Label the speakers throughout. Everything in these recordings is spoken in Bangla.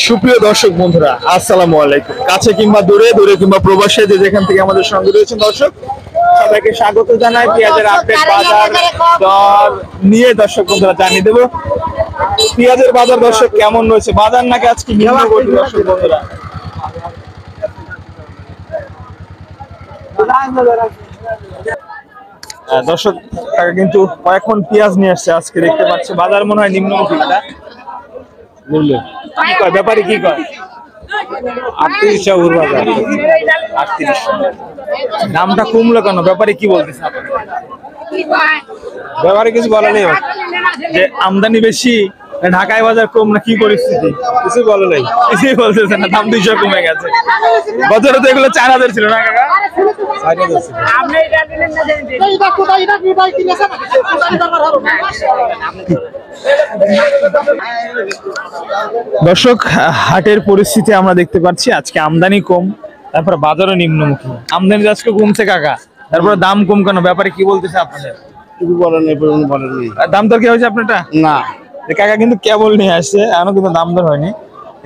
Speaker 1: সুপ্রিয় দর্শক বন্ধুরা, আসসালামু আলাইকুম। কাছে কিংবা দূরে, দূরে কিংবা প্রবাসে, যে যেখান থেকে আমাদের সঙ্গে রয়েছেন দর্শক, সবাইকে স্বাগত জানাই। পেঁয়াজের আপডেট বাজার দর নিয়ে দর্শক বন্ধুরা জানিয়ে দেবো পেঁয়াজের বাজার দর্শক কেমন রয়েছে। বাজার নাকি আজকে নিম্নগতি দর্শক বন্ধুরা। দর্শক টাকা কিন্তু কয়েকক্ষণ পেঁয়াজ নিয়ে আসছে আজকে, দেখতে পাচ্ছি বাজার মনে হয় নিম্নমুখী। কি কয় ব্যাপারী, কি কয়?
Speaker 2: 3800 বাজার।
Speaker 1: 3800 দামটা কমলো কেন? ব্যাপারী কি বলতেছে?
Speaker 2: ব্যাপারে কিছু বলে নেই,
Speaker 1: যে আমদানি বেশি, ঢাকায় বাজার কম, না কি পরিস্থিতি?
Speaker 2: কিছু বলে নাই।
Speaker 1: কিছুই বলতেছে না, দাম 200 কমে গেছে। বছরে তো এগুলো 4000 ছিল না কাকা? দর্শক, হাটের পরিস্থিতি আমরা দেখতে পাচ্ছি আজকে আমদানি কম, তারপর বাজারও নিম্নমুখী। আমদানি আজকে কমছে কাকা, তারপরে দাম কম কেন? ব্যাপারে কি বলতেছে আপনাদের?
Speaker 2: কিছু বলে নেই, বলেন নেই।
Speaker 1: দাম দর কি হয়েছে আপনারটা?
Speaker 2: না,
Speaker 1: কাকা কিন্তু কেবল নিয়ে আসছে, এখনো কিন্তু দাম দর হয়নি।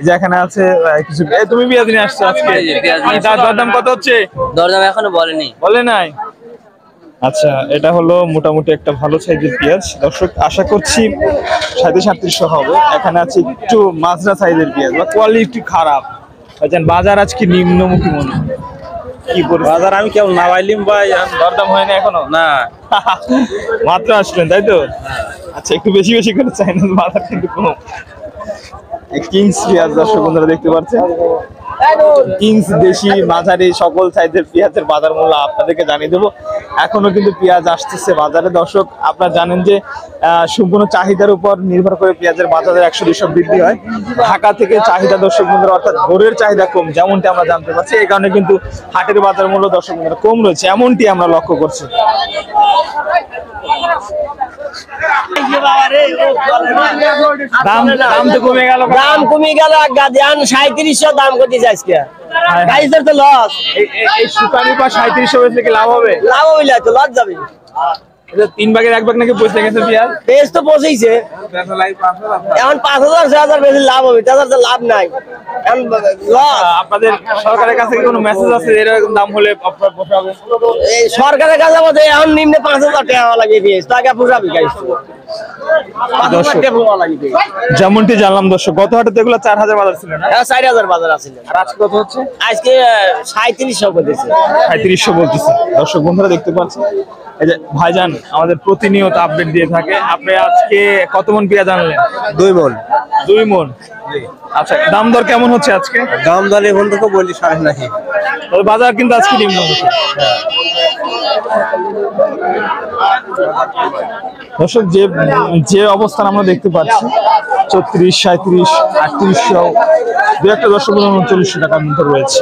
Speaker 1: যে এখানে আছে কিছু, তুমি পেঁয়াজ নিয়ে আসছো আজকে, দরদাম কত হচ্ছে?
Speaker 3: দরদাম এখনো বলেনি,
Speaker 1: বলে নাই। আচ্ছা, এটা হলো মোটামুটি একটা ভালো সাইজের পেঁয়াজ দর্শক, আশা করছি 3700 হবে। এখানে আছে একটু মাঝরা সাইজের পেঁয়াজ, বা কোয়ালিটি খারাপ। বাজার আজকে নিম্নমুখী মনে হয়। কি
Speaker 2: বাজার আমি কেমন নামাইলিম ভাই,
Speaker 1: দরদাম হয় না এখনো?
Speaker 2: না
Speaker 1: মাত্র আসলেন তাই তো? আচ্ছা, একটু বেশি বেশি করে চাই না, বাজার কিন্তু কম। কিংস পেঁয়াজ দর্শক বন্ধুরা দেখতে পাচ্ছেন, কিংস দেশি মাঝারি সকল সাইজের পেঁয়াজের বাজার মূল্য আপনাদেরকে জানিয়ে দেবো। এখনো কিন্তু পেঁয়াজ আসতেছে বাজারে দর্শক। আপনারা জানেন যে সম্পূর্ণ চাহিদার উপর নির্ভর করে পেঁয়াজের বাজারের 100-200 বৃদ্ধি হয়। ঢাকা থেকে চাহিদা দর্শক বন্ধুরা, অর্থাৎ ভোরের চাহিদা কম, যেমনটি আমরা জানতে পারছি। এই কারণে কিন্তু হাটের বাজার মূল্য দর্শক বন্ধুরা কম রয়েছে, এমনটি আমরা লক্ষ্য করছি। দাম তো কমে গেল,
Speaker 3: দাম কমে গেল। 3700 দাম করতেছে আজকে। গাইজের তো লস।
Speaker 1: এই সুপারি পা 3700 বেচলে কি লাভ হবে?
Speaker 3: লাভ হইলে তো লস যাবে।
Speaker 1: 3 ভাগের 1 ভাগ নাকি পৌঁছে গেছে পেঁয়াজ।
Speaker 3: পেঁয়াজ তো পৌঁছেছে, এখন 5000-6000 বেশি লাভ হবে, তাছাড়া তো লাভ নাই। এখন লস।
Speaker 1: আপনাদের সরকারের কাছে কি কোনো মেসেজ আছে এরকম দাম হলে আপনারা পোষাবে?
Speaker 3: এই সরকারের কাছে বলতে এখন নিম্নে 5000 টাকা লাগে পেঁয়াজ, টাকা পোষাবে গাইজ।
Speaker 1: যেমনটি জানলাম দর্শক, গত হাটে তো এগুলো 4000 বাজার ছিল না?
Speaker 3: 4000 বাজার আছে।
Speaker 1: আর আজকে কত হচ্ছে?
Speaker 3: আজকে 3700 করতেছে।
Speaker 1: 3700 বলতেছে দর্শক বন্ধুরা দেখতে পাচ্ছেন। এই যে ভাইজান আমাদের প্রতিনিয়ত আপডেট দিয়ে থাকে। আপনি আজকে কত মন পেঁয়াজ আনলেন?
Speaker 2: 2 মণ।
Speaker 1: 2 মন। আচ্ছা, দাম দর কেমন হচ্ছে আজকে?
Speaker 2: দাম দর এখন তো বলি 9.5।
Speaker 1: তবে বাজার কিন্তু আজকে নিম্নমুখী দর্শক। যে অবস্থান আমরা দেখতে পাচ্ছি 34, 37, 3800, দু একটা দর্শক 3900 টাকার মধ্যে রয়েছে।